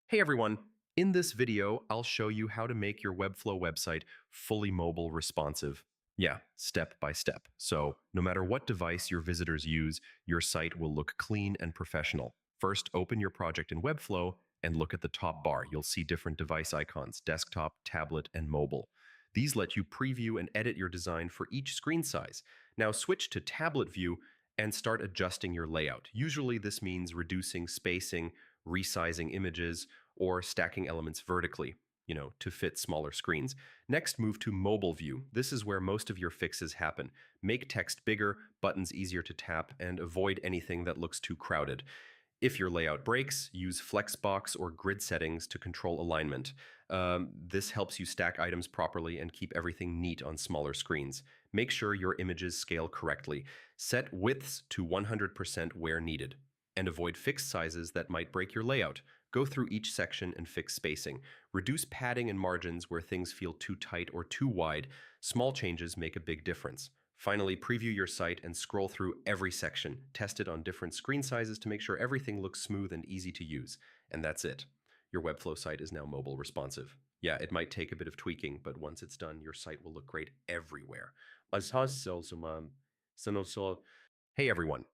Hey everyone, in this video, I'll show you how to make your Webflow website fully mobile responsive. Yeah, step by step. So no matter what device your visitors use, your site will look clean and professional. First, open your project in Webflow and look at the top bar. You'll see different device icons, desktop, tablet, and mobile. These let you preview and edit your design for each screen size. Now switch to tablet view and start adjusting your layout. Usually this means reducing spacing, resizing images, or stacking elements vertically, to fit smaller screens. Next, move to mobile view. This is where most of your fixes happen. Make text bigger, buttons easier to tap, and avoid anything that looks too crowded. If your layout breaks, use Flexbox or grid settings to control alignment. This helps you stack items properly and keep everything neat on smaller screens. Make sure your images scale correctly. Set widths to 100% where needed. And avoid fixed sizes that might break your layout. Go through each section and fix spacing. Reduce padding and margins where things feel too tight or too wide. Small changes make a big difference. Finally, preview your site and scroll through every section. Test it on different screen sizes to make sure everything looks smooth and easy to use. And that's it. Your Webflow site is now mobile responsive. Yeah, it might take a bit of tweaking, but once it's done, your site will look great everywhere. Hey everyone.